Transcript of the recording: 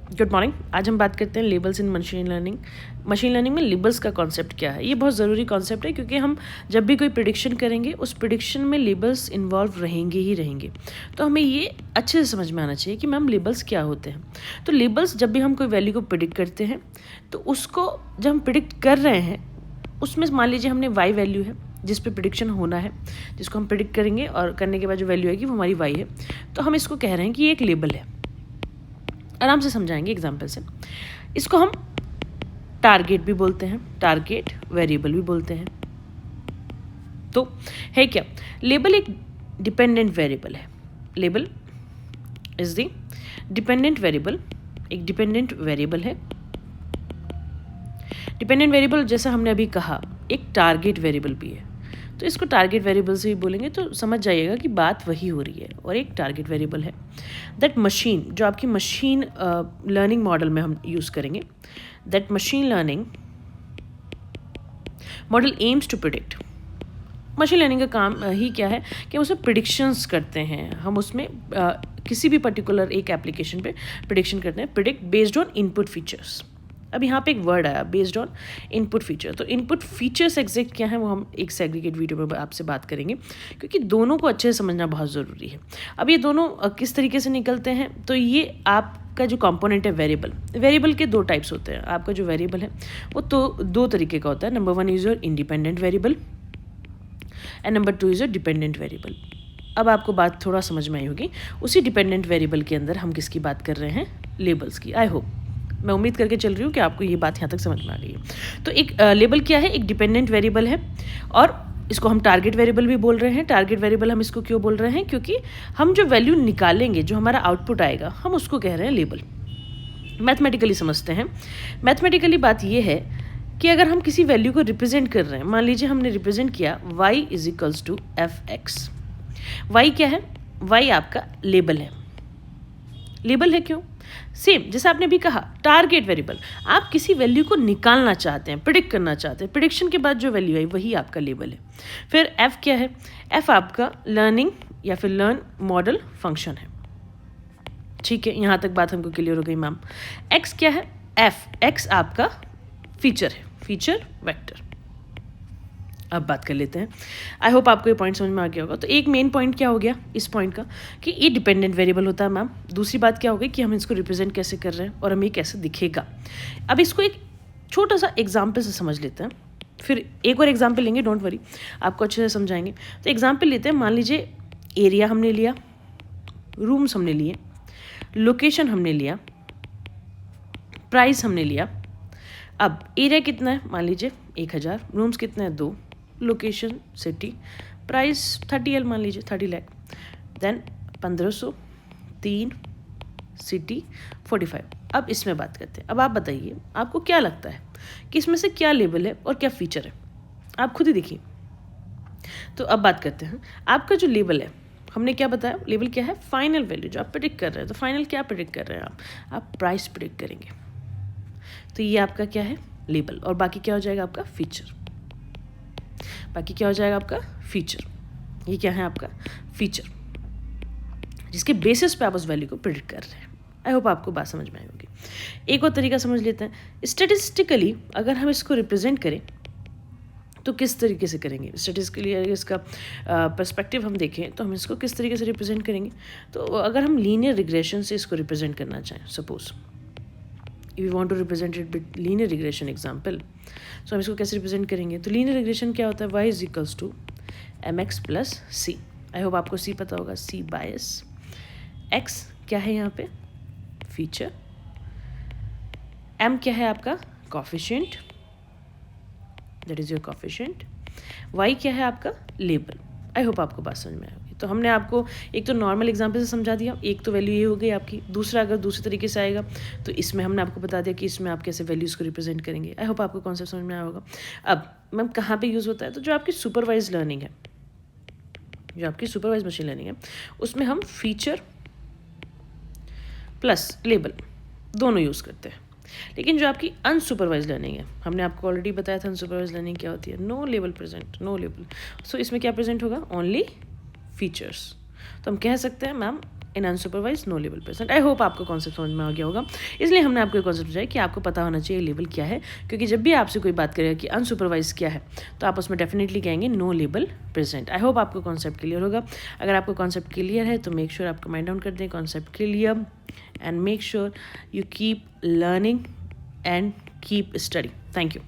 Good morning. आज हम बात करते हैं लेबल्स इन मशीन लर्निंग। मशीन लर्निंग में लेबल्स का कॉन्सेप्ट क्या है। ये बहुत ज़रूरी कॉन्सेप्ट है क्योंकि हम जब भी कोई प्रिडिक्शन करेंगे उस प्रिडिक्शन में लेबल्स इन्वॉल्व रहेंगे ही रहेंगे। तो हमें ये अच्छे से समझ में आना चाहिए कि मैम लेबल्स क्या होते हैं। तो लेबल्स, जब भी हम कोई वैल्यू को प्रिडिक्ट करते हैं तो उसको जब हम प्रिडिक्ट कर रहे हैं उसमें मान लीजिए हमने वाई वैल्यू है जिस पे प्रिडिक्शन होना है, जिसको हम प्रिडिक्ट करेंगे और करने के बाद जो वैल्यू आएगी वो हमारी वाई है। तो हम इसको कह रहे हैं कि ये एक लेबल है। आराम से समझाएंगे एग्जाम्पल से। इसको हम टारगेट भी बोलते हैं, टारगेट वेरिएबल भी बोलते हैं। तो है क्या, लेबल एक डिपेंडेंट वेरिएबल है। Label is the dependent variable, एक डिपेंडेंट वेरिएबल है। डिपेंडेंट वेरिएबल जैसा हमने अभी कहा एक टारगेट वेरिएबल भी है। तो इसको टारगेट वेरिएबल से ही बोलेंगे तो समझ जाइएगा कि बात वही हो रही है। और एक टारगेट वेरिएबल है दैट मशीन, जो आपकी मशीन लर्निंग मॉडल में हम यूज़ करेंगे। That machine learning model aims to predict. Machine learning का काम ही क्या है कि हम उसमें प्रिडिक्शंस करते हैं। हम उसमें किसी भी पर्टिकुलर एक एप्लीकेशन पे प्रिडिक्शन करते हैं, predict based on input features. अब यहाँ पे एक वर्ड आया बेस्ड ऑन इनपुट फीचर। तो इनपुट फीचर्स एग्जैक्ट क्या है वो हम एक सेग्रीगेट वीडियो में आपसे बात करेंगे क्योंकि दोनों को अच्छे से समझना बहुत ज़रूरी है। अब ये दोनों किस तरीके से निकलते हैं, तो ये आपका जो कंपोनेंट है वेरिएबल, वेरिएबल के दो टाइप्स होते हैं। आपका जो वेरिएबल है वो तो दो तरीके का होता है। Number 1 is your independent variable and number 2 is your dependent variable. अब आपको बात थोड़ा समझ में आई होगी। उसी डिपेंडेंट वेरिएबल के अंदर हम किसकी बात कर रहे हैं, लेबल्स की। आई होप, मैं उम्मीद करके चल रही हूँ कि आपको ये बात यहाँ तक समझ में आ गई है। तो एक लेबल क्या है, एक डिपेंडेंट वेरिएबल है और इसको हम टारगेट वेरिएबल भी बोल रहे हैं। टारगेट वेरिएबल हम इसको क्यों बोल रहे हैं, क्योंकि हम जो वैल्यू निकालेंगे, जो हमारा आउटपुट आएगा, हम उसको कह रहे हैं लेबल। मैथमेटिकली समझते हैं। मैथमेटिकली बात ये है कि अगर हम किसी वैल्यू को रिप्रेजेंट कर रहे हैं, मान लीजिए हमने रिप्रेजेंट किया y is equals to F X. Y क्या है, y आपका लेबल है। लेबल है क्यों, सेम जैसा आपने भी कहा टारगेट वेरिएबल। आप किसी वैल्यू को निकालना चाहते हैं, प्रिडिक्ट करना चाहते हैं, प्रिडिक्शन के बाद जो वैल्यू आई वही आपका लेबल है। फिर f क्या है, f आपका लर्निंग या फिर लर्न मॉडल फंक्शन है। ठीक है, यहाँ तक बात हमको क्लियर हो गई मैम। x क्या है, x आपका फीचर है, फीचर वेक्टर। अब बात कर लेते हैं। आई होप आपको ये पॉइंट समझ में आ गया होगा। तो एक मेन पॉइंट क्या हो गया इस पॉइंट का कि ये डिपेंडेंट वेरिएबल होता है मैम। दूसरी बात क्या हो गई कि हम इसको रिप्रेजेंट कैसे कर रहे हैं और हमें ये कैसे दिखेगा। अब इसको एक छोटा सा एग्जाम्पल से समझ लेते हैं, फिर एक और एग्जाम्पल लेंगे, डोंट वरी, आपको अच्छे से समझाएंगे। तो एग्जाम्पल लेते हैं, मान लीजिए एरिया हमने लिया, रूम्स हमने लिए, लोकेशन हमने लिया, प्राइस हमने लिया। अब एरिया कितना है, मान लीजिए 1000, रूम्स कितना है 2, लोकेशन सिटी, प्राइस 30L मान लीजिए 30 लाख, देन 1500, 3, सिटी 45। अब इसमें बात करते हैं। अब आप बताइए आपको क्या लगता है कि इसमें से क्या लेबल है और क्या फीचर है, आप खुद ही देखिए। तो अब बात करते हैं, आपका जो लेबल है, हमने क्या बताया, लेबल क्या है, फाइनल वैल्यू जो आप प्रिडिक्ट कर रहे हैं। तो फाइनल क्या प्रिडिक्ट कर रहे हैं आप प्राइस प्रिडिक्ट करेंगे। तो ये आपका क्या है, लेबल। और बाकी क्या हो जाएगा आपका फीचर। बाकी क्या हो जाएगा आपका फीचर। ये क्या है आपका फीचर, जिसके बेसिस पे आप उस वैल्यू को प्रिडिक्ट कर रहे हैं। आई होप आपको बात समझ में आई होगी। एक और तरीका समझ लेते हैं। स्टेटिस्टिकली अगर हम इसको रिप्रेजेंट करें तो किस तरीके से करेंगे। स्टेटिस्टिकली अगर इसका पर्सपेक्टिव हम देखें तो हम इसको किस तरीके से रिप्रेजेंट करेंगे। तो अगर हम लीनियर रिग्रेशन से इसको रिप्रेजेंट करना चाहें, suppose if you want to represent it with linear regression example, so हम इसको कैसे रिप्रेजेंट करेंगे। तो लीनियर रिग्रेशन क्या होता है, y is equals to mx plus c. I hope आपको c पता होगा, c बायस। x क्या है यहाँ पे, फीचर। m क्या है आपका coefficient, that is your coefficient. y क्या है आपका लेबल। आई होप आपको बात समझ में आएगी। तो हमने आपको एक तो नॉर्मल एग्जांपल से समझा दिया, एक तो वैल्यू ये हो गई आपकी। दूसरा अगर दूसरे तरीके से आएगा तो इसमें हमने आपको बता दिया कि इसमें आप कैसे वैल्यूज़ को रिप्रेजेंट करेंगे। आई होप आपको कॉन्सेप्ट समझ में आया होगा। अब मैम कहाँ पे यूज़ होता है, तो जो आपकी सुपरवाइज लर्निंग है, जो आपकी सुपरवाइज मशीन लर्निंग है, उसमें हम फीचर प्लस लेबल दोनों यूज़ करते हैं। लेकिन जो आपकी अनसुपरवाइज लर्निंग है, हमने आपको ऑलरेडी बताया था अनसुपरवाइज लर्निंग क्या होती है, no label present, no label. So इसमें क्या प्रेजेंट होगा, ओनली फीचर्स। तो हम कह सकते हैं ma'am in unsupervised no label present. I hope आपको कॉन्सेप्ट समझ में आ गया होगा, इसलिए हमने आपको कॉन्सेप्ट बताया कि आपको पता होना चाहिए लेबल क्या है, क्योंकि जब भी आपसे कोई बात करेगा कि अनसुपरवाइज क्या है तो आप उसमें डेफिनेटली कहेंगे no label present. I hope आपको कॉन्सेप्ट क्लियर होगा। अगर आपको कॉन्सेप्ट क्लियर है तो मेक श्योर आप कमेंट डाउन कर दें concept clear, and make sure you keep learning and keep studying. Thank you.